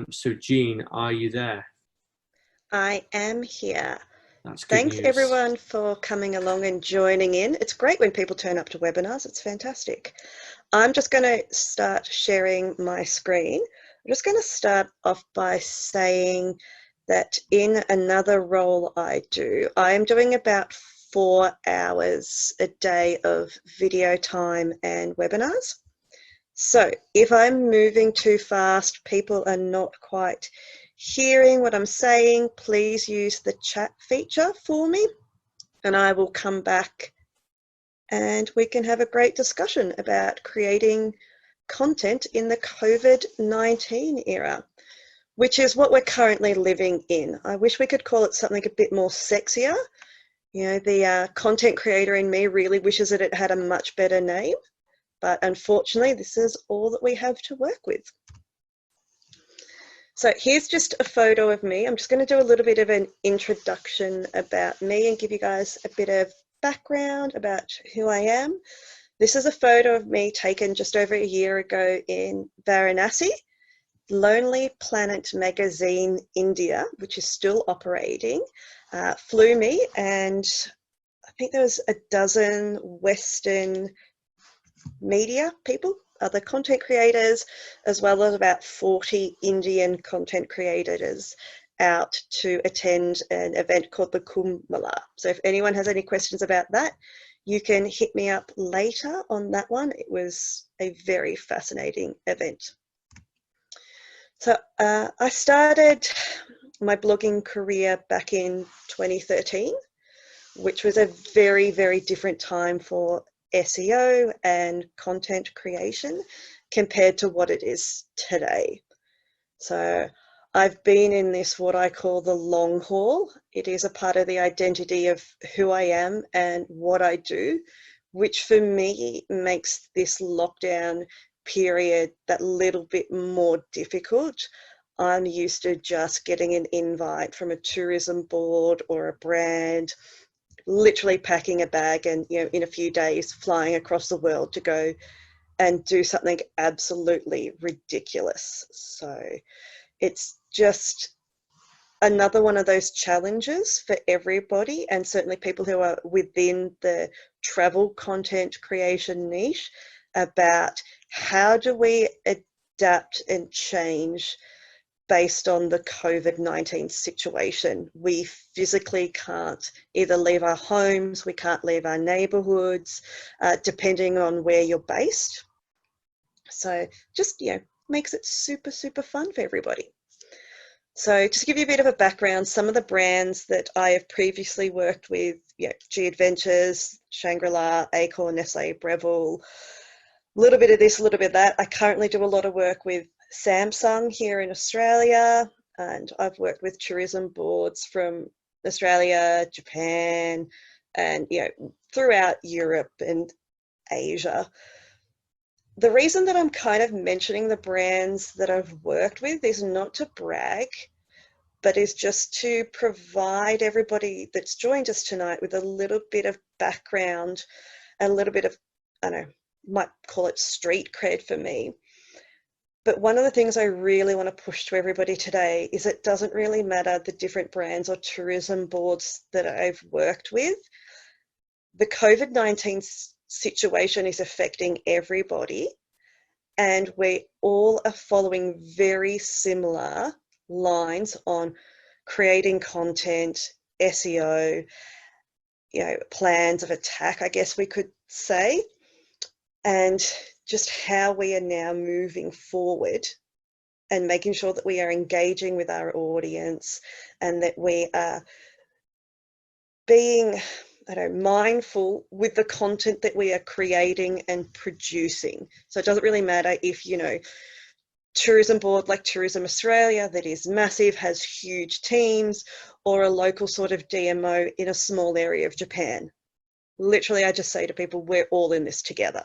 So Jean, are you there? I am here. That's good Thanks news. everyone for coming along and joining in. It's great when people turn up to webinars. It's fantastic. I'm just going to start sharing my screen. I'm just going to start off by saying that in another role I do, I am doing about 4 hours a day of video time and webinars. So if I'm moving too fast, people are not quite hearing what I'm saying, please use the chat feature for me and I will come back and we can have a great discussion about creating content in the COVID-19 era, which is what we're currently living in. I wish we could call it something a bit more sexier. You know, the content creator in me really wishes that it had a much better name, but unfortunately, this is all that we have to work with. So here's just a photo of me. I'm just going to do a little bit of an introduction about me and give you guys a bit of background about who I am. This is a photo of me taken just over a year ago in Varanasi. Lonely Planet magazine India, which is still operating, flew me, and I think there was a dozen Western media people, other content creators, as well as about 40 Indian content creators out to attend an event called the Kumbh Mela. So if anyone has any questions about that, you can hit me up later on that one. It was a very fascinating event. So I started my blogging career back in 2013, which was a very, very different time for SEO and content creation compared to what it is today. So I've been in this, what I call the long haul. It is a part of the identity of who I am and what I do, which for me makes this lockdown period that little bit more difficult. I'm used to just getting an invite from a tourism board or a brand, literally packing a bag and, you know, in a few days flying across the world to go and do something absolutely ridiculous. So it's just another one of those challenges for everybody, and certainly people who are within the travel content creation niche, about how do we adapt and change based on the COVID-19 situation. We physically can't either leave our homes, we can't leave our neighborhoods, depending on where you're based. So just, you know, makes it super, super fun for everybody. So just to give you a bit of a background, some of the brands that I have previously worked with, you know, G Adventures, Shangri-La, Acorn, Nestle, Breville, a little bit of this, a little bit of that. I currently do a lot of work with Samsung here in Australia, and I've worked with tourism boards from Australia, Japan, and, you know, throughout Europe and Asia. The reason that I'm kind of mentioning the brands that I've worked with is not to brag, but is just to provide everybody that's joined us tonight with a little bit of background, a little bit of, I don't know, might call it street cred for me. But one of the things I really want to push to everybody today is it doesn't really matter the different brands or tourism boards that I've worked with. The COVID-19 situation is affecting everybody, and we all are following very similar lines on creating content, SEO, you know, plans of attack, I guess we could say, and just how we are now moving forward and making sure that we are engaging with our audience and that we are being, I don't know, mindful with the content that we are creating and producing. So it doesn't really matter if, you know, tourism board like Tourism Australia that is massive, has huge teams, or a local sort of DMO in a small area of Japan. Literally, I just say to people, we're all in this together.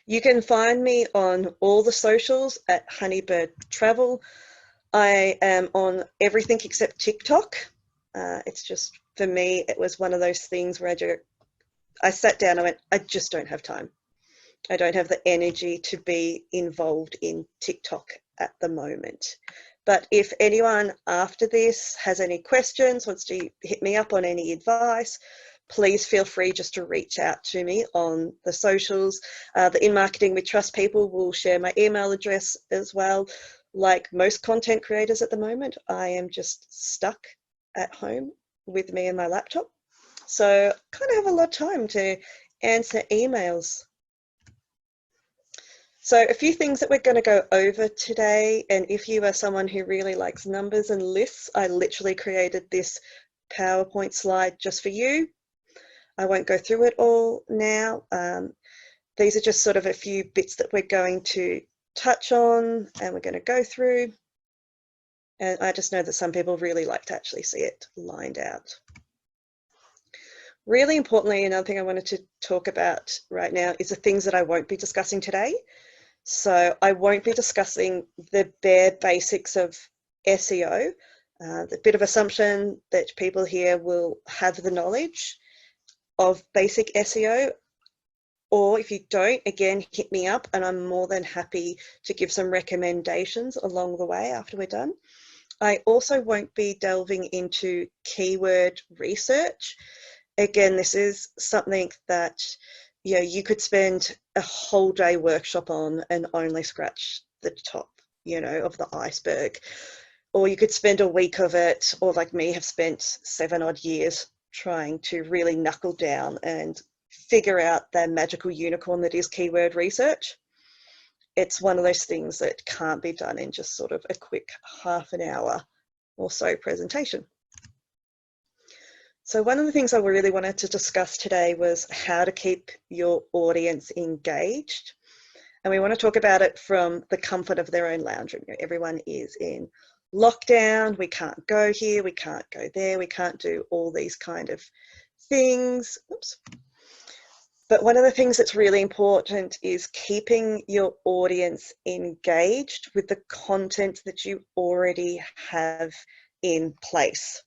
You can find me on all the socials at Honeybird Travel. I am on everything except TikTok. It's just, for me, it was one of those things where I sat down, I went, I just don't have time. I don't have the energy to be involved in TikTok at the moment. But if anyone after this has any questions, wants to hit me up on any advice, please feel free just to reach out to me on the socials. The In Marketing with Trust people will share my email address as well. Like most content creators at the moment, I am just stuck at home with me and my laptop. So I kind of have a lot of time to answer emails. So a few things that we're going to go over today, and if you are someone who really likes numbers and lists, I literally created this PowerPoint slide just for you. I won't go through it all now. These are just sort of a few bits that we're going to touch on and we're going to go through. And I just know that some people really like to actually see it lined out. Really importantly, another thing I wanted to talk about right now is the things that I won't be discussing today. So I won't be discussing the bare basics of SEO. The bit of assumption that people here will have the knowledge of basic SEO, or if you don't, again, hit me up and I'm more than happy to give some recommendations along the way after we're done. I also won't be delving into keyword research. Again, this is something that you could spend a whole day workshop on and only scratch the top, of the iceberg. Or you could spend a week of it, or like me, have spent 7 odd years trying to really knuckle down and figure out that magical unicorn that is keyword research. It's one of those things that can't be done in just sort of a quick half an hour or so presentation. So one of the things I really wanted to discuss today was how to keep your audience engaged. And we want to talk about it from the comfort of their own lounge room. Everyone is in lockdown. We can't go here. We can't go there. We can't do all these kind of things. Oops. But one of the things that's really important is keeping your audience engaged with the content that you already have in place.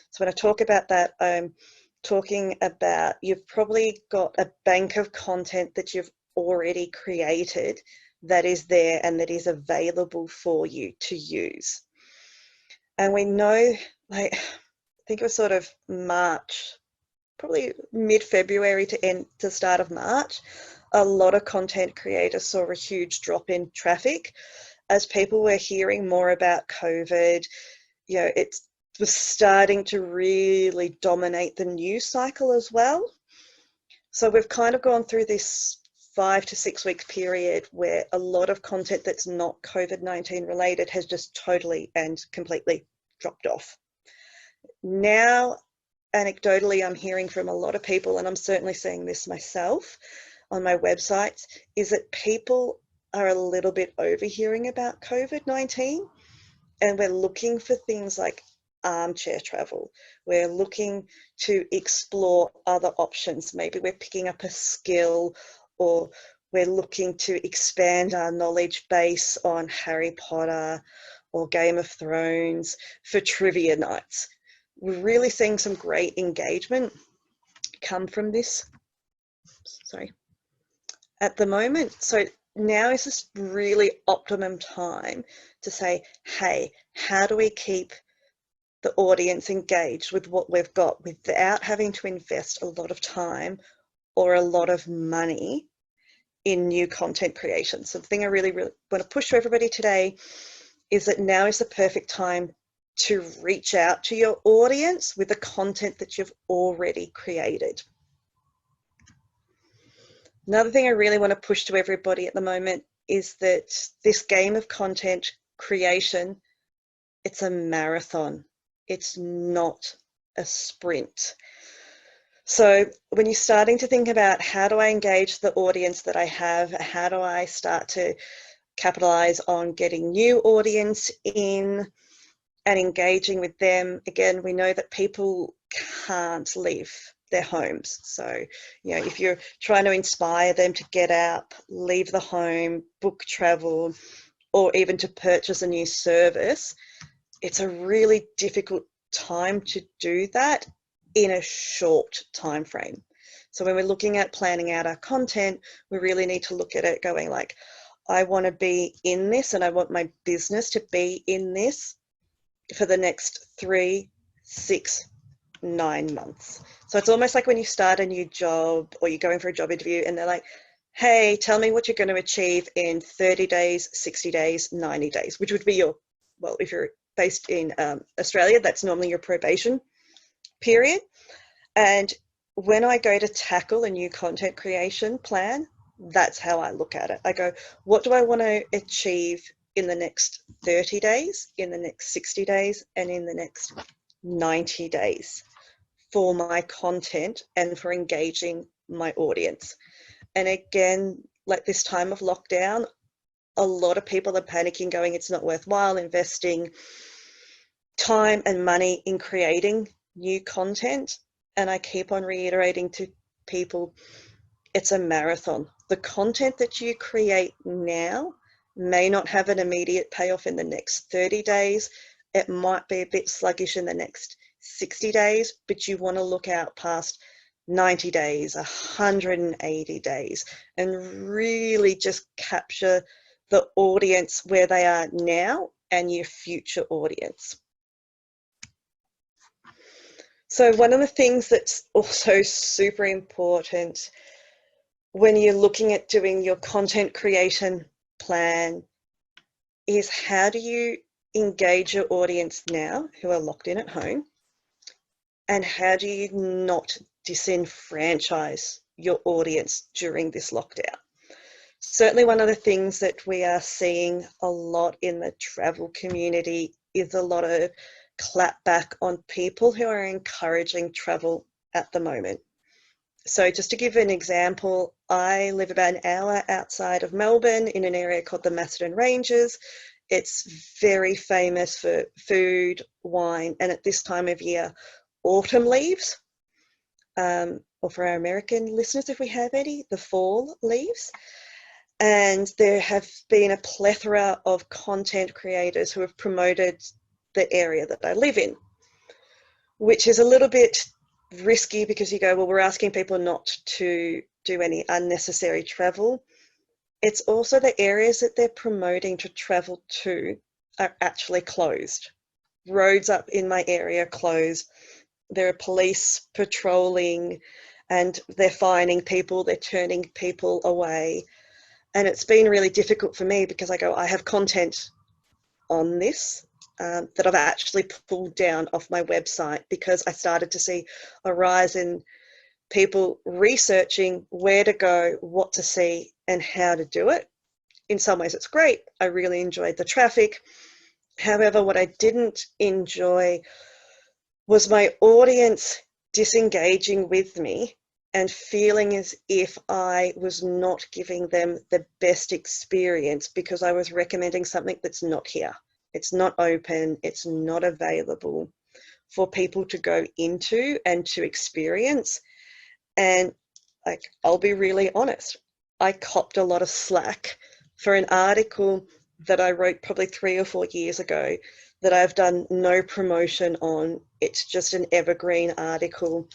So when I talk about that, I'm talking about you've probably got a bank of content that you've already created that is there and that is available for you to use. And we know, I think it was sort of March, probably mid-February to start of March, a lot of content creators saw a huge drop in traffic as people were hearing more about COVID. It was starting to really dominate the news cycle as well. So we've kind of gone through this 5 to 6 week period where a lot of content that's not COVID-19 related has just totally and completely dropped off. Now, anecdotally, I'm hearing from a lot of people, and I'm certainly seeing this myself on my websites, is that people are a little bit overhearing about COVID-19, and we're looking for things like armchair travel. We're looking to explore other options. Maybe we're picking up a skill, or we're looking to expand our knowledge base on Harry Potter or Game of Thrones for trivia nights. We're really seeing some great engagement come from this, at the moment. So now is this really optimum time to say, hey, how do we keep the audience engaged with what we've got without having to invest a lot of time or a lot of money in new content creation? So the thing I really want to push to everybody today is that now is the perfect time to reach out to your audience with the content that you've already created. Another thing I really want to push to everybody at the moment is that this game of content creation, it's a marathon. It's not a sprint. So when you're starting to think about how do I engage the audience that I have, how do I start to capitalize on getting new audience in and engaging with them, again, we know that people can't leave their homes. So, if you're trying to inspire them to get up, leave the home, book travel, or even to purchase a new service, it's a really difficult time to do that in a short time frame. So when we're looking at planning out our content, we really need to look at it going like, I want to be in this and I want my business to be in this for the next 3, 6, 9 months. So it's almost like when you start a new job or you're going for a job interview and they're like, hey, tell me what you're going to achieve in 30 days, 60 days, 90 days, which would be your, well, if you're based in Australia, that's normally your probation period. And when I go to tackle a new content creation plan, that's how I look at it. I go, what do I want to achieve in the next 30 days, in the next 60 days, and in the next 90 days for my content and for engaging my audience? And again, like this time of lockdown, a lot of people are panicking, going, it's not worthwhile investing time and money in creating new content. And I keep on reiterating to people, it's a marathon. The content that you create now may not have an immediate payoff in the next 30 days. It might be a bit sluggish in the next 60 days, but you want to look out past 90 days, 180 days, and really just capture the audience where they are now and your future audience. So one of the things that's also super important when you're looking at doing your content creation plan is, how do you engage your audience now who are locked in at home? And how do you not disenfranchise your audience during this lockdown? Certainly one of the things that we are seeing a lot in the travel community is a lot of clapback on people who are encouraging travel at the moment. So just to give an example, I live about an hour outside of Melbourne in an area called the Macedon Ranges. It's very famous for food, wine, and at this time of year, autumn leaves, or for our American listeners, if we have any, the fall leaves. And there have been a plethora of content creators who have promoted the area that I live in, which is a little bit risky because you go, well, we're asking people not to do any unnecessary travel. It's also the areas that they're promoting to travel to are actually closed. Roads up in my area closed. There are police patrolling and they're fining people, they're turning people away. And it's been really difficult for me because I go, I have content on this that I've actually pulled down off my website because I started to see a rise in people researching where to go, what to see, and how to do it. In some ways, it's great. I really enjoyed the traffic. However, what I didn't enjoy was my audience disengaging with me and feeling as if I was not giving them the best experience because I was recommending something that's not here. It's not open, it's not available for people to go into and to experience. And like, I'll be really honest, I copped a lot of slack for an article that I wrote probably 3 or 4 years ago that I've done no promotion on. It's just an evergreen article.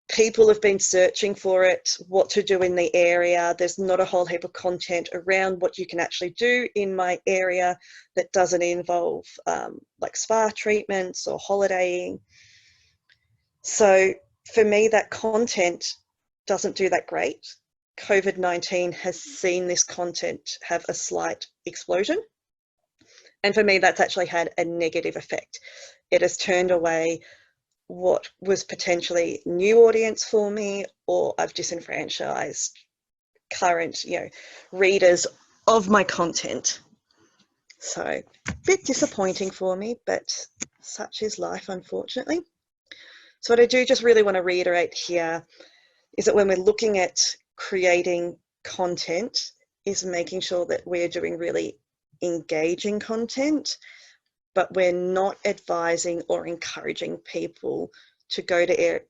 People have been searching for it, what to do in the area. There's not a whole heap of content around what you can actually do in my area that doesn't involve like spa treatments or holidaying. So for me, that content doesn't do that great. COVID-19 has seen this content have a slight explosion. And for me, that's actually had a negative effect. It has turned away what was potentially new audience for me, or I've disenfranchised current, readers of my content. So a bit disappointing for me, but such is life, unfortunately. So what I do just really want to reiterate here is that when we're looking at creating content, is making sure that we're doing really engaging content, but we're not advising or encouraging people to go to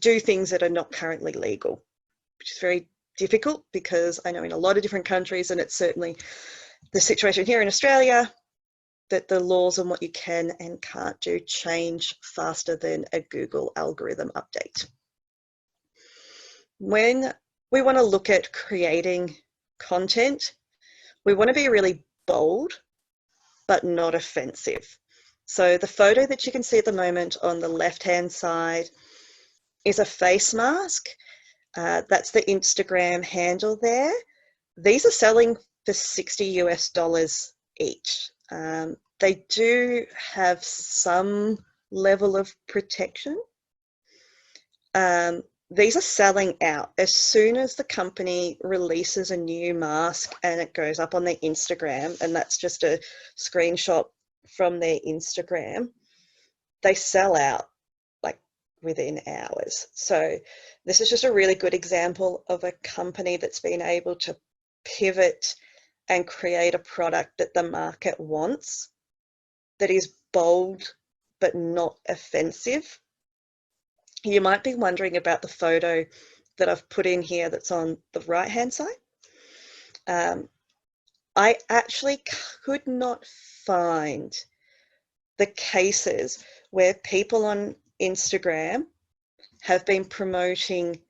do things that are not currently legal, which is very difficult because I know in a lot of different countries, and it's certainly the situation here in Australia, that the laws on what you can and can't do change faster than a Google algorithm update. When we want to look at creating content, We want to be really bold, but not offensive. So the photo that you can see at the moment on the left-hand side is a face mask. That's the Instagram handle there. These are selling for $60 each. They do have some level of protection. These are selling out. As soon as the company releases a new mask and it goes up on their Instagram, and that's just a screenshot from their Instagram, they sell out like within hours. So this is just a really good example of a company that's been able to pivot and create a product that the market wants, that is bold but not offensive. You might be wondering about the photo that I've put in here that's on the right-hand side. I actually could not find the cases where people on Instagram have been promoting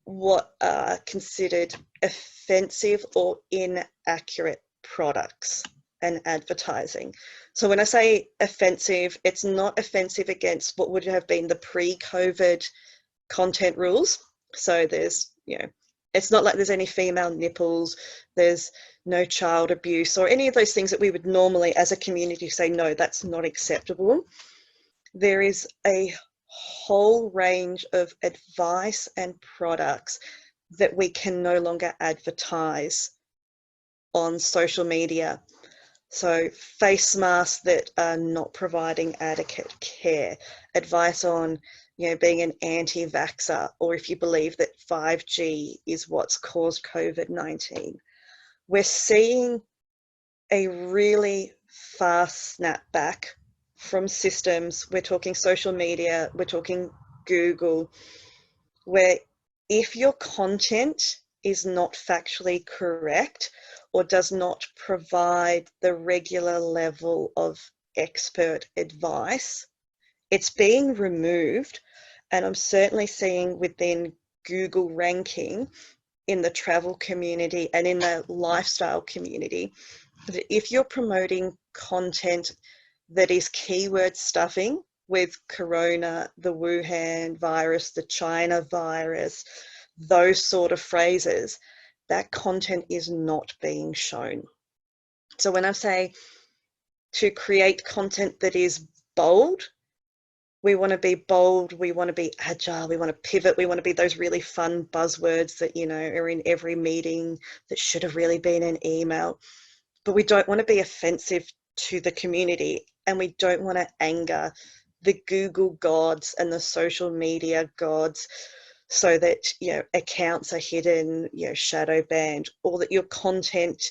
what are considered offensive or inaccurate products and advertising. So when I say offensive, it's not offensive against what would have been the pre-COVID content rules. So there's, it's not like there's any female nipples, there's no child abuse or any of those things that we would normally as a community say, no, that's not acceptable. There is a whole range of advice and products that we can no longer advertise on social media. So face masks that are not providing adequate care, advice on, being an anti-vaxxer, or if you believe that 5G is what's caused COVID-19. We're seeing a really fast snapback from systems. We're talking social media, we're talking Google, where if your content is not factually correct or does not provide the regular level of expert advice, it's being removed. And I'm certainly seeing within Google ranking in the travel community and in the lifestyle community that if you're promoting content that is keyword stuffing with Corona, the Wuhan virus, the China virus, those sort of phrases, that content is not being shown. So when I say to create content that is bold, we want to be bold, we want to be agile, we want to pivot, we want to be those really fun buzzwords that, are in every meeting that should have really been an email. But we don't want to be offensive to the community, and we don't want to anger the Google gods and the social media gods so that, accounts are hidden, shadow banned, or that your content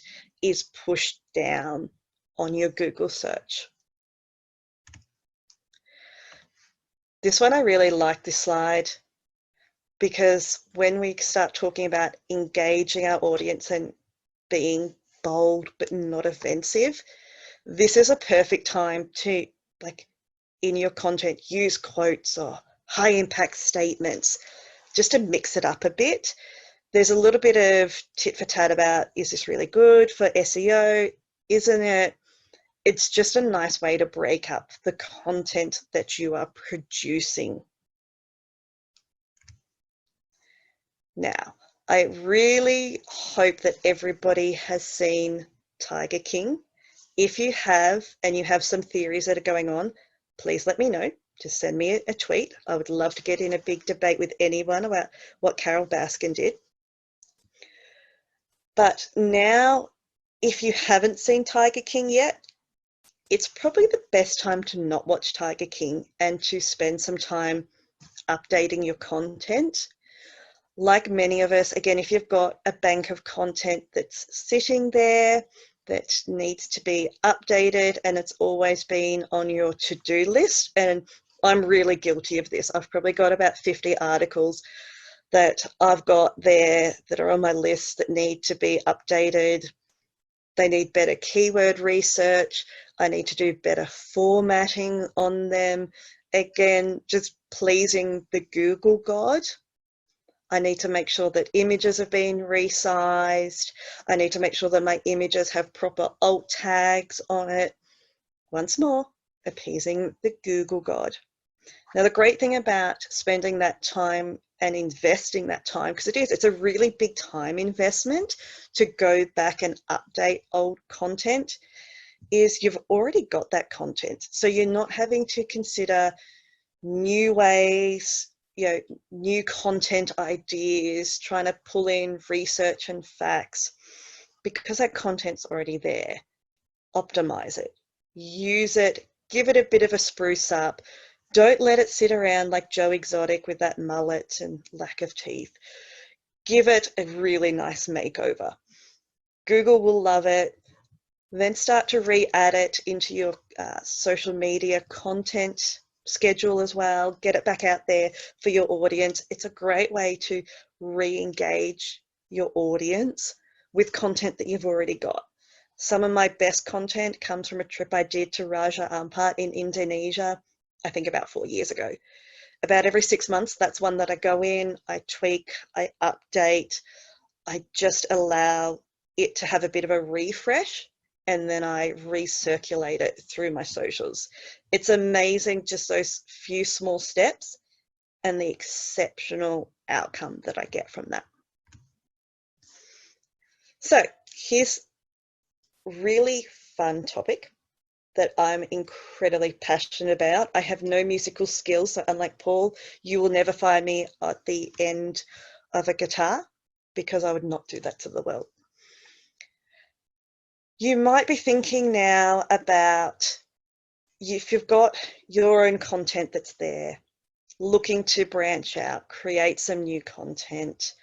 is pushed down on your Google search. This one, I really like this slide, because when we start talking about engaging our audience and being bold but not offensive, this is a perfect time to, in your content, use quotes or high impact statements just to mix it up a bit. There's a little bit of tit for tat about, is this really good for SEO? Isn't it? It's just a nice way to break up the content that you are producing. Now, I really hope that everybody has seen Tiger King. If you have, and you have some theories that are going on, please let me know. Just send me a tweet. I would love to get in a big debate with anyone about what Carol Baskin did. But now, if you haven't seen Tiger King yet, it's probably the best time to not watch Tiger King and to spend some time updating your content. Like many of us, again, if you've got a bank of content that's sitting there that needs to be updated and it's always been on your to-do list, and I'm really guilty of this. I've probably got about 50 articles that I've got there that are on my list that need to be updated. They need better keyword research. I need to do better formatting on them. Again, just pleasing the Google god. I need to make sure that images have been resized. I need to make sure that my images have proper alt tags on it. Once more, appeasing the Google God. Now, the great thing about spending that time and investing that time, because it's a really big time investment to go back and update old content, is you've already got that content. So you're not having to consider new ways, new content ideas, trying to pull in research and facts, because that content's already there. Optimize it, use it, give it a bit of a spruce up. Don't let it sit around like Joe Exotic with that mullet and lack of teeth. Give it a really nice makeover. Google will love it. Then start to re-add it into your social media content schedule as well. Get it back out there for your audience. It's a great way to re-engage your audience with content that you've already got. Some of my best content comes from a trip I did to Raja Ampat in Indonesia, I think about 4 years ago. About every 6 months, that's one that I go in, I tweak, I update, I just allow it to have a bit of a refresh, and then I recirculate it through my socials. It's amazing, just those few small steps and the exceptional outcome that I get from that. So here's a really fun topic that I'm incredibly passionate about. I have no musical skills, so unlike Paul, you will never find me at the end of a guitar, because I would not do that to the world. You might be thinking now about, if you've got your own content that's there, looking to branch out, create some new content.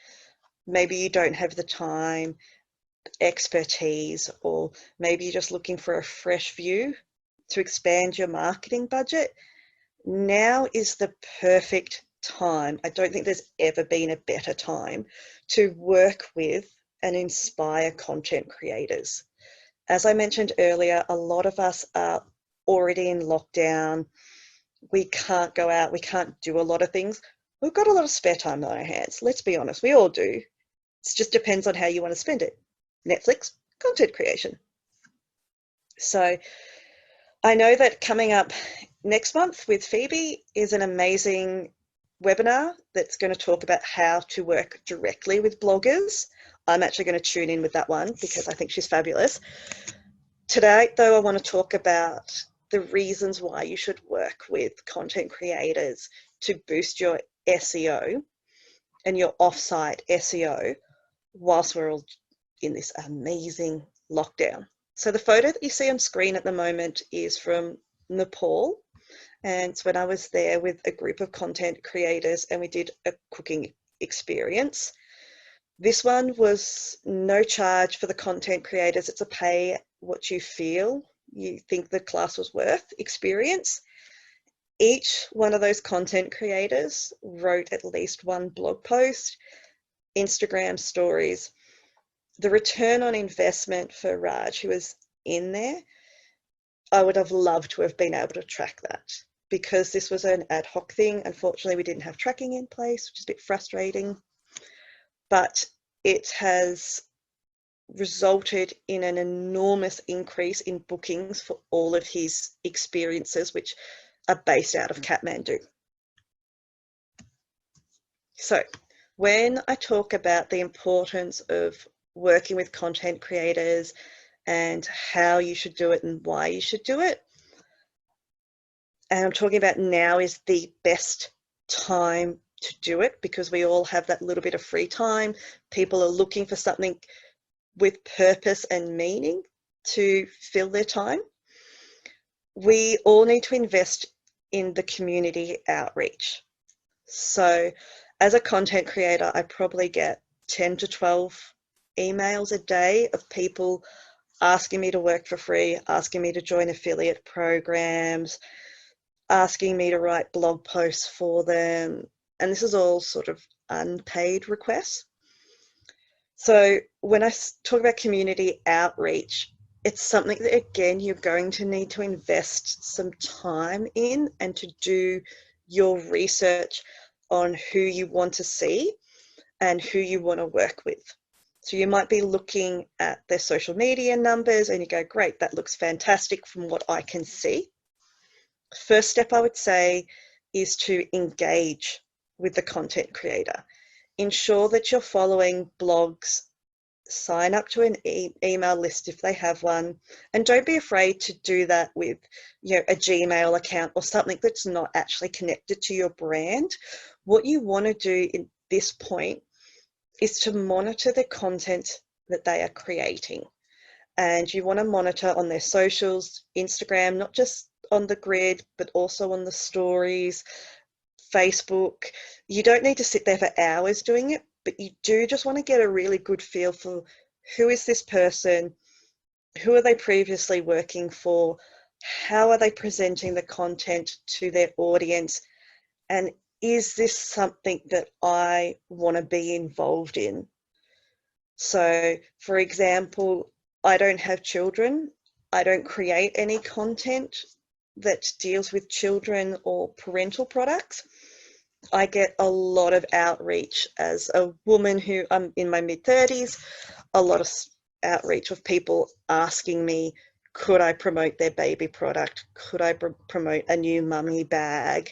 Maybe you don't have the time, expertise, or maybe you're just looking for a fresh view to expand your marketing budget. Now is the perfect time. I don't think there's ever been a better time to work with and inspire content creators. As I mentioned earlier, a lot of us are already in lockdown. We can't go out, we can't do a lot of things. We've got a lot of spare time on our hands. Let's be honest, we all do. It just depends on how you want to spend it. Netflix, content creation. So I know that coming up next month with Phoebe is an amazing webinar that's going to talk about how to work directly with bloggers. I'm actually going to tune in with that one because I think she's fabulous. Today, though, I want to talk about the reasons why you should work with content creators to boost your SEO and your offsite SEO whilst we're all in this amazing lockdown. So the photo that you see on screen at the moment is from Nepal, and it's when I was there with a group of content creators and we did a cooking experience. This one was no charge for the content creators. It's a pay what you feel you think the class was worth experience. Each one of those content creators wrote at least one blog post, Instagram stories. The return on investment for Raj, who was in there, I would have loved to have been able to track that, because this was an ad hoc thing. Unfortunately, we didn't have tracking in place, which is a bit frustrating, but it has resulted in an enormous increase in bookings for all of his experiences, which are based out of Kathmandu. So when I talk about the importance of working with content creators and how you should do it and why you should do it, and I'm talking about now is the best time to do it, because we all have that little bit of free time. People are looking for something with purpose and meaning to fill their time. We all need to invest in the community outreach. So as a content creator, I probably get 10 to 12 emails a day of people asking me to work for free, asking me to join affiliate programs, asking me to write blog posts for them. And this is all sort of unpaid requests. So when I talk about community outreach, it's something that, again, you're going to need to invest some time in and to do your research on who you want to see. and who you want to work with. So you might be looking at their social media numbers and you go, great, that looks fantastic from what I can see. First step I would say is to engage with the content creator. Ensure that you're following blogs, sign up to an email list if they have one, and don't be afraid to do that with, you know, a Gmail account or something that's not actually connected to your brand. What you want to do in this point is to monitor the content that they are creating, and you want to monitor on their socials, Instagram, not just on the grid but also on the stories, Facebook. You don't need to sit there for hours doing it, but you do just want to get a really good feel for who is this person, who are they previously working for, how are they presenting the content to their audience, and is this something that I want to be involved in? So, for example, I don't have children. I don't create any content that deals with children or parental products. I get a lot of outreach as a woman who I'm in my mid-30s, a lot of outreach of people asking me, could I promote their baby product? Could I promote a new mummy bag?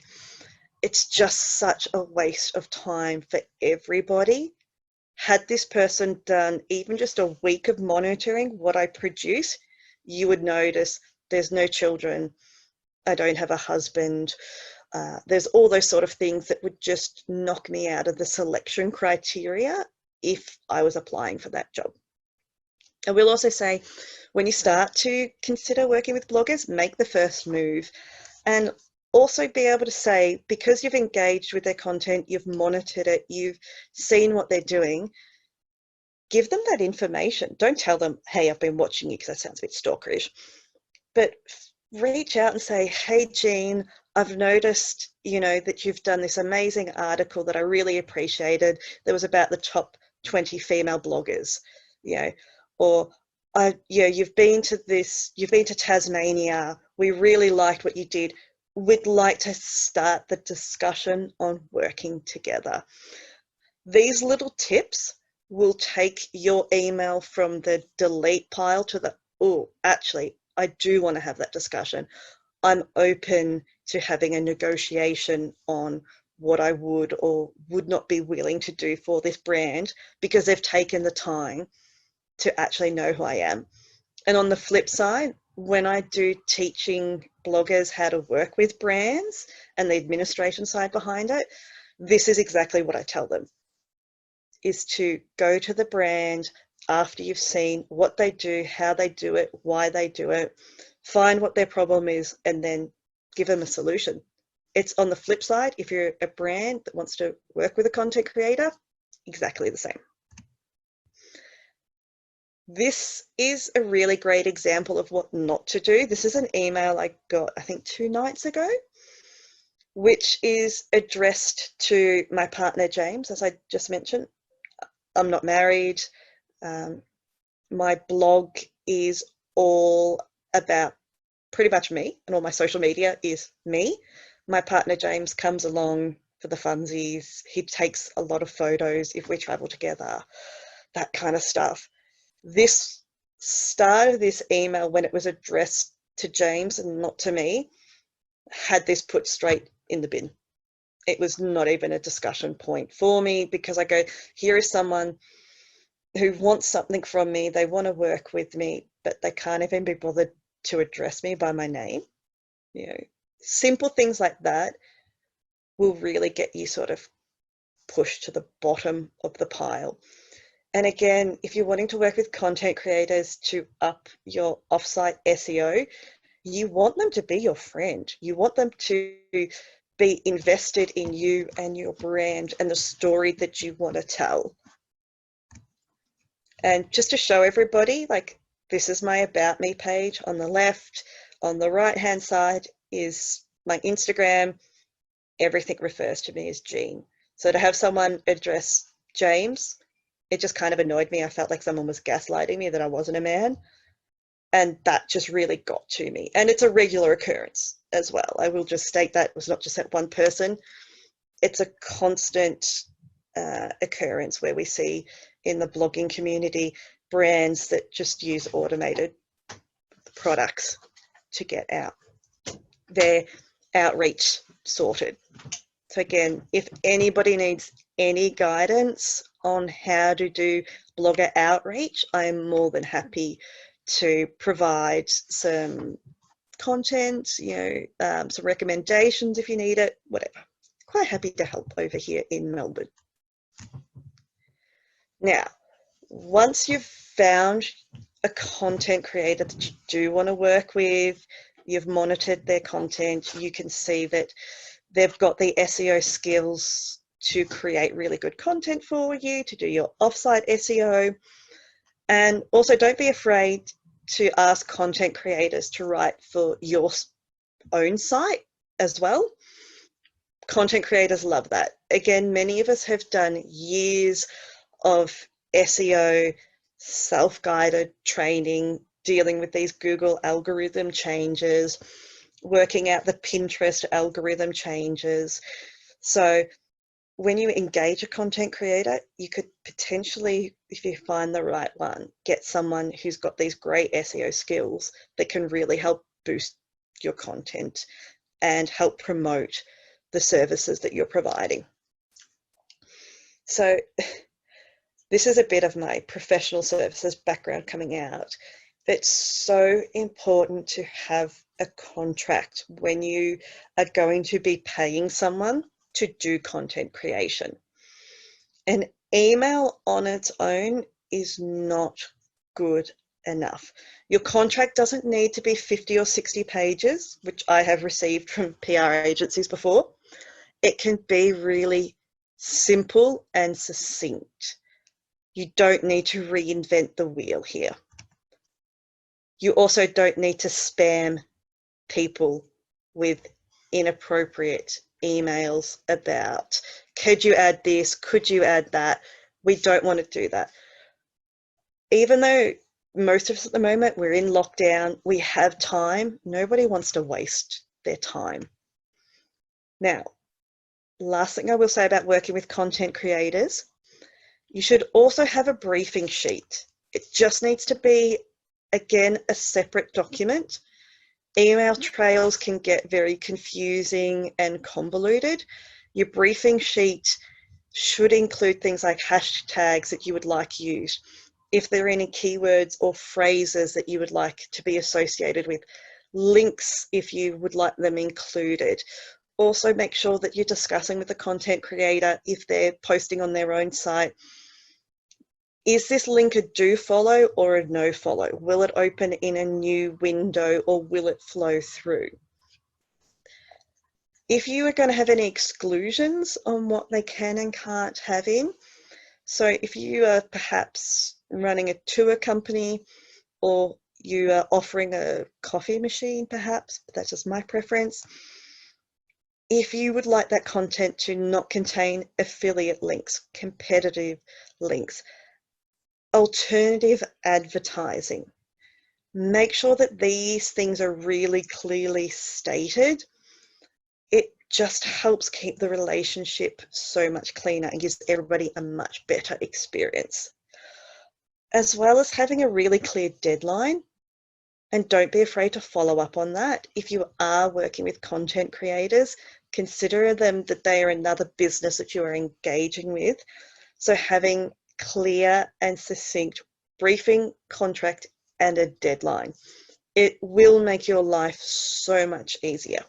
It's just such a waste of time for everybody. Had this person done even just a week of monitoring what I produce, you would notice there's no children, I don't have a husband, there's all those sort of things that would just knock me out of the selection criteria if I was applying for that job. I will also say, when you start to consider working with bloggers, make the first move, and also be able to say, because you've engaged with their content, you've monitored it, you've seen what they're doing, give them that information. Don't tell them, hey, I've been watching you, because that sounds a bit stalkerish, but reach out and say, hey, Jean, I've noticed, you know, that you've done this amazing article that I really appreciated. That was about the top 20 female bloggers, you know, or you've been to Tasmania. We really liked what you did. We'd like to start the discussion on working together. These little tips will take your email from the delete pile to the, oh, actually, I do want to have that discussion. I'm open to having a negotiation on what I would or would not be willing to do for this brand, because they've taken the time to actually know who I am. And on the flip side, when I do teaching bloggers how to work with brands and the administration side behind it, this is exactly what I tell them, is to go to the brand after you've seen what they do, how they do it, why they do it, find what their problem is, and then give them a solution. It's on the flip side, if you're a brand that wants to work with a content creator, exactly the same. This is a really great example of what not to do. This is an email I got, I think, 2 nights ago, which is addressed to my partner, James, as I just mentioned. I'm not married. My blog is all about pretty much me, and all my social media is me. My partner, James, comes along for the funsies. He takes a lot of photos if we travel together, that kind of stuff. This start of this email, when it was addressed to James and not to me, had this put straight in the bin. It was not even a discussion point for me, because I go, here is someone who wants something from me, they want to work with me, but they can't even be bothered to address me by my name. You know, simple things like that will really get you sort of pushed to the bottom of the pile. And again, if you're wanting to work with content creators to up your offsite SEO, you want them to be your friend. You want them to be invested in you and your brand and the story that you want to tell. And just to show everybody, like, this is my About Me page on the left. On the right-hand side is my Instagram. Everything refers to me as Jean. So to have someone address James, it just kind of annoyed me. I felt like someone was gaslighting me that I wasn't a man. And that just really got to me. And it's a regular occurrence as well. I will just state that it was not just that one person. It's a constant occurrence where we see in the blogging community brands that just use automated products to get out their outreach sorted. So again, if anybody needs any guidance on how to do blogger outreach, I'm more than happy to provide some content, some recommendations if you need it, whatever. Quite happy to help over here in Melbourne. Now, once you've found a content creator that you do want to work with, you've monitored their content, you can see that they've got the SEO skills to create really good content for you, to do your offsite SEO. And also don't be afraid to ask content creators to write for your own site as well. Content creators love that. Again, many of us have done years of SEO, self-guided training, dealing with these Google algorithm changes, working out the Pinterest algorithm changes. So when you engage a content creator, you could potentially, if you find the right one, get someone who's got these great SEO skills that can really help boost your content and help promote the services that you're providing. So this is a bit of my professional services background coming out. It's so important to have a contract when you are going to be paying someone to do content creation. An email on its own is not good enough. Your contract doesn't need to be 50 or 60 pages, which I have received from PR agencies before. It can be really simple and succinct. You don't need to reinvent the wheel here. You also don't need to spam people with inappropriate emails about, could you add this, could you add that? We don't want to do that. Even though most of us at the moment, we're in lockdown, we have time, nobody wants to waste their time. Now, last thing I will say about working with content creators, you should also have a briefing sheet. It just needs to be, again, a separate document. Email trails can get very confusing and convoluted. Your briefing sheet should include things like hashtags that you would like used. If there are any keywords or phrases that you would like to be associated with, links if you would like them included. Also make sure that you're discussing with the content creator if they're posting on their own site. Is this link a do follow or a no follow? Will it open in a new window or will it flow through? If you are going to have any exclusions on what they can and can't have in, so if you are perhaps running a tour company or you are offering a coffee machine perhaps, but that's just my preference, if you would like that content to not contain affiliate links, competitive links, alternative advertising, make sure that these things are really clearly stated. It just helps keep the relationship so much cleaner and gives everybody a much better experience. As well as having a really clear deadline, and don't be afraid to follow up on that. If you are working with content creators, consider them that they are another business that you are engaging with. So having clear and succinct briefing, contract, and a deadline. It will make your life so much easier.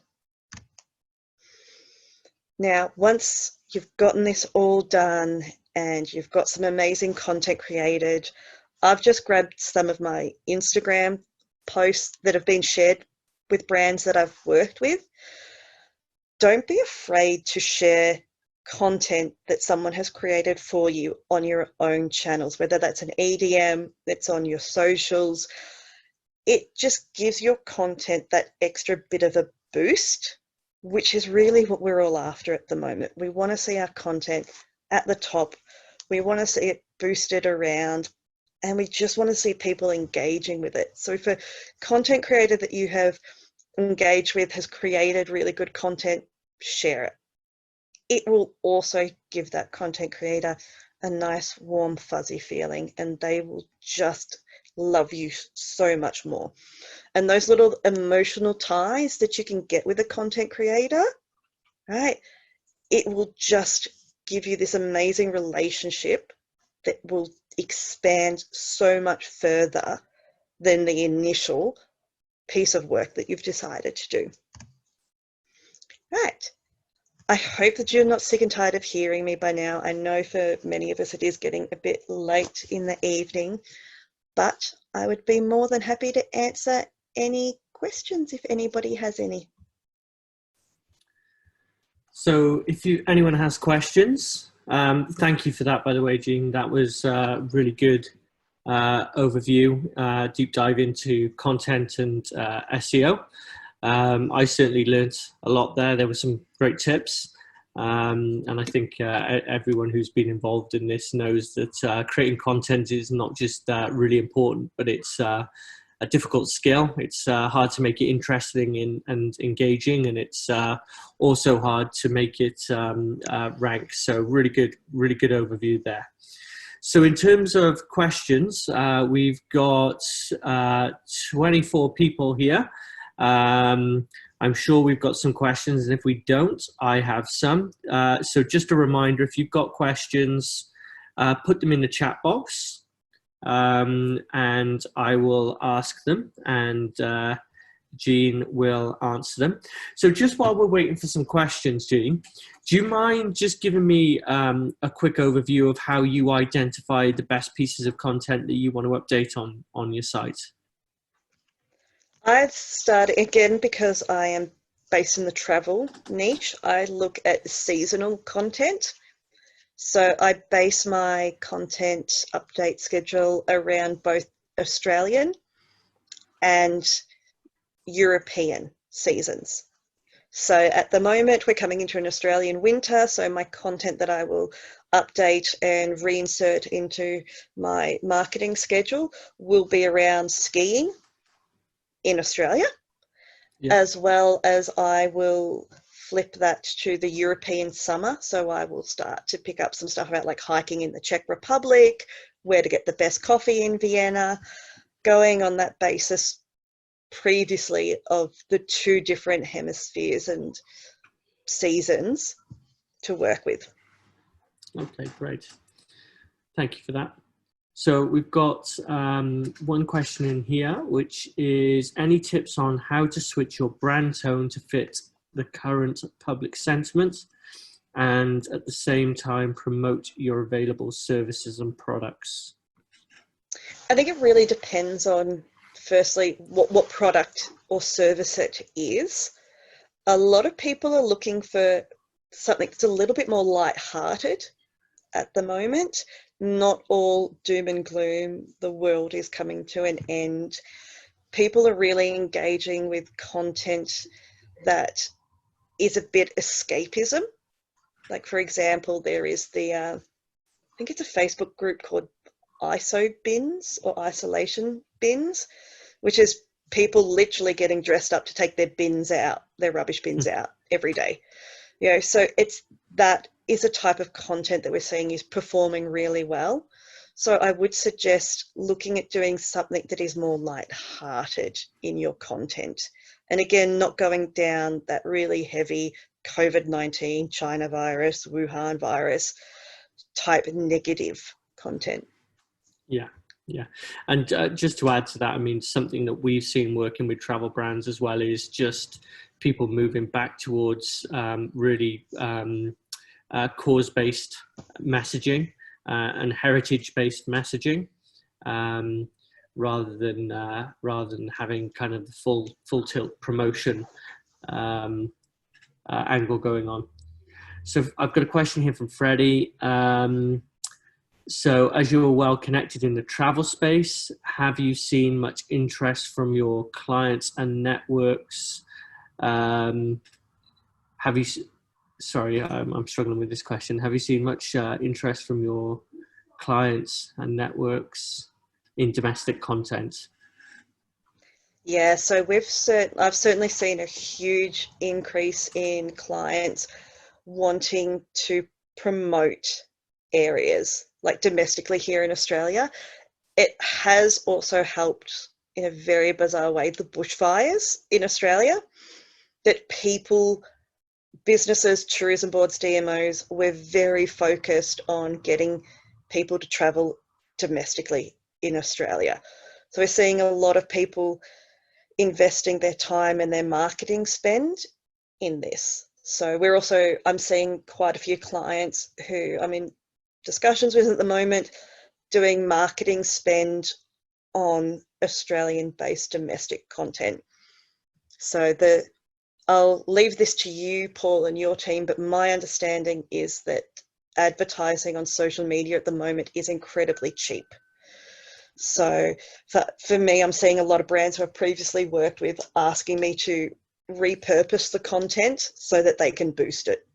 Now, once you've gotten this all done and you've got some amazing content created, I've just grabbed some of my Instagram posts that have been shared with brands that I've worked with. Don't be afraid to share content that someone has created for you on your own channels, whether that's an EDM, that's on your socials. It just gives your content that extra bit of a boost, which is really what we're all after at the moment. We want to see our content at the top. We want to see it boosted around, and we just want to see people engaging with it. So if a content creator that you have engaged with has created really good content, share it. it will also give that content creator a nice, warm, fuzzy feeling, and they will just love you so much more. And those little emotional ties that you can get with a content creator, right? It will just give you this amazing relationship that will expand so much further than the initial piece of work that you've decided to do. Right. I hope that you're not sick and tired of hearing me by now. I know for many of us it is getting a bit late in the evening, but I would be more than happy to answer any questions if anybody has any. So if anyone has questions, thank you for that, by the way, Jean. That was really good overview, deep dive into content and SEO. I certainly learned a lot there. There were some great tips. And I think everyone who's been involved in this knows that creating content is not just really important, but it's a difficult skill. It's hard to make it interesting and engaging, and it's also hard to make it rank. So really good overview there. So in terms of questions, we've got 24 people here. I'm sure we've got some questions, and if we don't, I have some. So just a reminder, if you've got questions, put them in the chat box, and I will ask them, and Jean will answer them. So just while we're waiting for some questions, Jean, do you mind just giving me a quick overview of how you identify the best pieces of content that you want to update on your site? I've started, again, because I am based in the travel niche, I look at seasonal content. So I base my content update schedule around both Australian and European seasons. So at the moment, we're coming into an Australian winter, so my content that I will update and reinsert into my marketing schedule will be around skiing in Australia, as well as I will flip that to the European summer. So I will start to pick up some stuff about like hiking in the Czech Republic, where to get the best coffee in Vienna, going on that basis previously of the two different hemispheres and seasons to work with. Okay, great. Thank you for that. So we've got one question in here, which is any tips on how to switch your brand tone to fit the current public sentiment and at the same time promote your available services and products? I think it really depends on, firstly, what product or service it is. A lot of people are looking for something that's a little bit more light-hearted at the moment. Not all doom and gloom. The world is coming to an end. People are really engaging with content that is a bit escapism. Like, for example, there is the, I think it's a Facebook group called ISO bins or isolation bins, which is people literally getting dressed up to take their bins out, their rubbish bins out every day. You know, so that is a type of content that we're seeing is performing really well. So I would suggest looking at doing something that is more light-hearted in your content. And again, not going down that really heavy COVID-19, China virus, Wuhan virus type negative content. Yeah. And just to add to that, I mean, something that we've seen working with travel brands as well is just people moving back towards really cause-based messaging and heritage-based messaging, rather than having kind of the full tilt promotion angle going on. So I've got a question here from Freddie. So as you're well connected in the travel space, have you seen much interest from your clients and networks? I'm struggling with this question. Have you seen much interest from your clients and networks in domestic content? Yeah, so I've certainly seen a huge increase in clients wanting to promote areas like domestically here in Australia. It has also helped in a very bizarre way the bushfires in Australia, that people, businesses, tourism boards, DMOs were very focused on getting people to travel domestically in Australia. So we're seeing a lot of people investing their time and their marketing spend in this. So I'm seeing quite a few clients who I'm in discussions with at the moment doing marketing spend on Australian-based domestic content. So I'll leave this to you, Paul, and your team, but my understanding is that advertising on social media at the moment is incredibly cheap. So for me, I'm seeing a lot of brands who I've previously worked with asking me to repurpose the content so that they can boost it.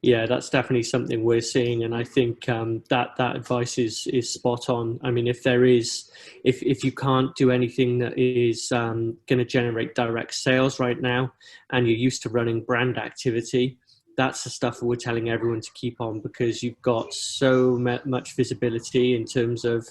Yeah, that's definitely something we're seeing, and I think that advice is spot on. I mean, if you can't do anything that is going to generate direct sales right now, and you're used to running brand activity, that's the stuff that we're telling everyone to keep on, because you've got so much visibility in terms of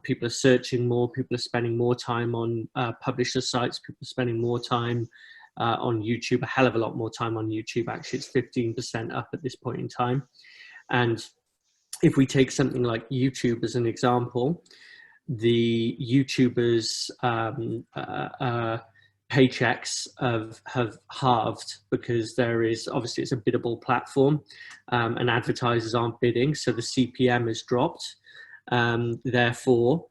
people are searching more, people are spending more time on publisher sites, people are spending more time on YouTube, a hell of a lot more time on YouTube. Actually, it's 15% up at this point in time. And if we take something like YouTube as an example, the YouTubers' paychecks have halved, because there is obviously, it's a biddable platform, and advertisers aren't bidding, so the CPM has dropped. Therefore,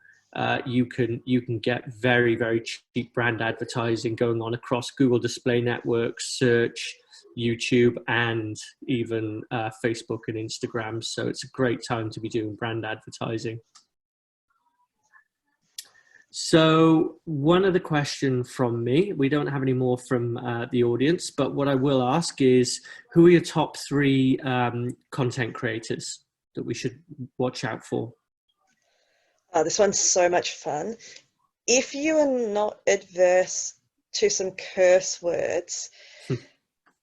you can get very, very cheap brand advertising going on across Google Display Network, search, YouTube, and even Facebook and Instagram. So it's a great time to be doing brand advertising. So one other question from me, we don't have any more from the audience, but what I will ask is, who are your top 3 content creators that we should watch out for? This one's so much fun. If you are not adverse to some curse words,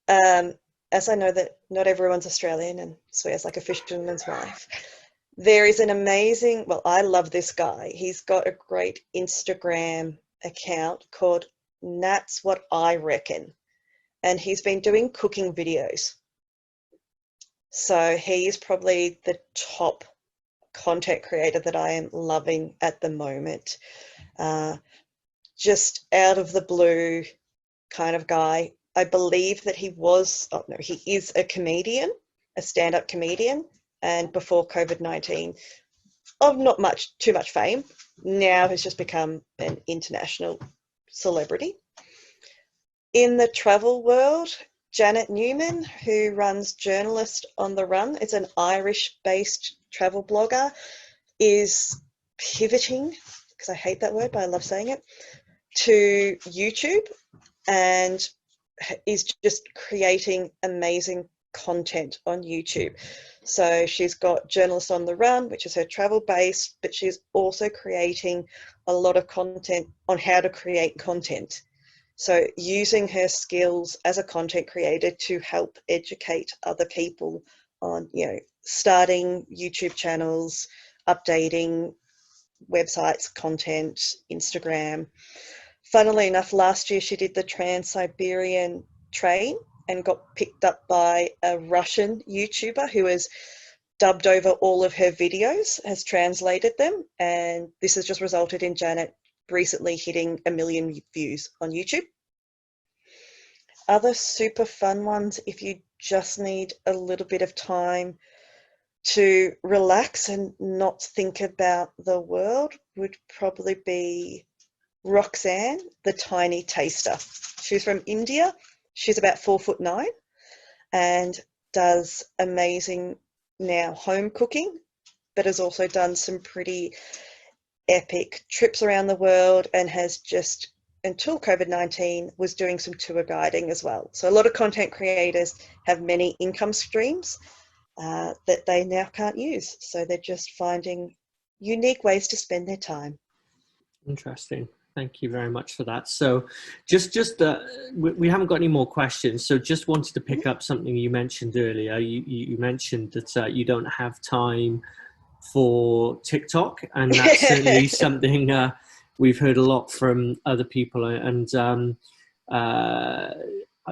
as I know that not everyone's Australian and swears like a fisherman's wife, there is an amazing, well, I love this guy. He's got a great Instagram account called That's What I Reckon, and he's been doing cooking videos. So he's probably the top content creator that I am loving at the moment. Just out of the blue kind of guy. I believe that he is a comedian, a stand-up comedian, and before COVID-19, of not too much fame, now has just become an international celebrity. In the travel world, Janet Newman, who runs Journalist on the Run, is an Irish-based travel blogger, is pivoting, because I hate that word, but I love saying it, to YouTube, and is just creating amazing content on YouTube. So she's got Journalist on the Run, which is her travel base, but she's also creating a lot of content on how to create content. So using her skills as a content creator to help educate other people on, starting YouTube channels, updating websites, content, Instagram. Funnily enough, last year she did the Trans-Siberian train and got picked up by a Russian YouTuber who has dubbed over all of her videos, has translated them, and this has just resulted in Janet recently hitting 1 million views on YouTube. Other super fun ones, if you just need a little bit of time to relax and not think about the world, would probably be Roxanne, the Tiny Taster. She's from India. She's about 4'9" and does amazing now home cooking, but has also done some pretty epic trips around the world, and has just, until COVID-19, was doing some tour guiding as well. So a lot of content creators have many income streams that they now can't use. So they're just finding unique ways to spend their time. Interesting. Thank you very much for that. So we haven't got any more questions. So just wanted to pick up something you mentioned earlier. You mentioned that you don't have time for TikTok, and that's certainly something we've heard a lot from other people, and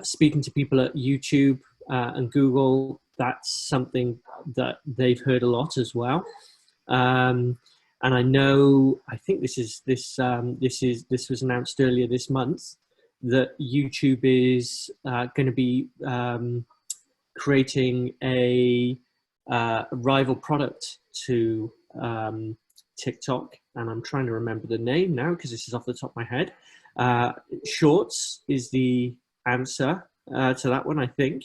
speaking to people at YouTube and Google, that's something that they've heard a lot as well. And I know, I think this was announced earlier this month that YouTube is going to be creating a rival product to TikTok, and I'm trying to remember the name now because this is off the top of my head. Shorts is the answer to that one, I think.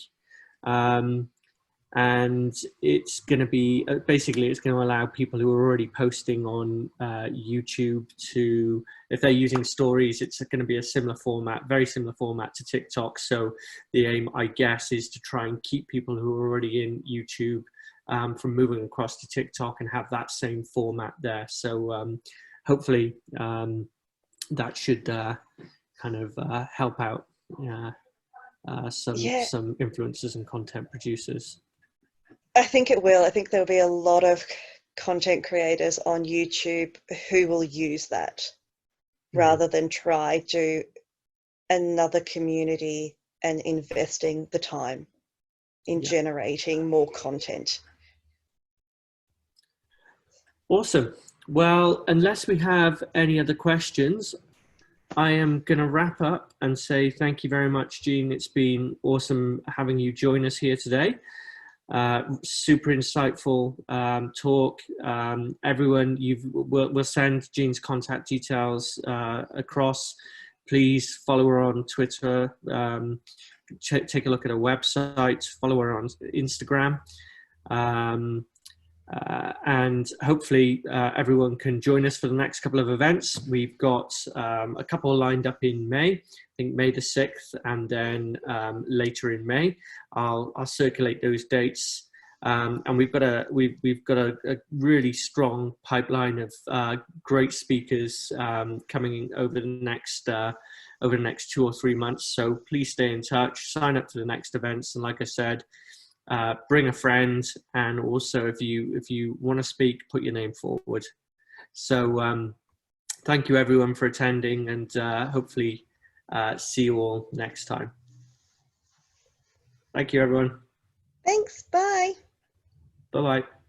And it's going to be basically it's going to allow people who are already posting on YouTube to, if they're using stories, it's going to be a similar format, very similar format to TikTok. So the aim, I guess, is to try and keep people who are already in YouTube from moving across to TikTok and have that same format there. So hopefully that should kind of help out some influencers and content producers. I think it will. I think there'll be a lot of content creators on YouTube who will use that rather than try to another community and investing the time in generating more content. Awesome. Well, unless we have any other questions, I am going to wrap up and say thank you very much, Jean. It's been awesome having you join us here today. Super insightful talk. Everyone, we'll send Jean's contact details across. Please follow her on Twitter. Take a look at her website. Follow her on Instagram. And hopefully everyone can join us for the next couple of events. We've got a couple lined up in May, I think May the 6th, and then later in May. I'll circulate those dates. And we've got a really strong pipeline of great speakers coming in over the next 2 or 3 months. So please stay in touch, sign up to the next events, and like I said, bring a friend, and also if you want to speak, put your name forward. So thank you everyone for attending, and hopefully see you all next time. Thank you everyone. Thanks. Bye. Bye-bye.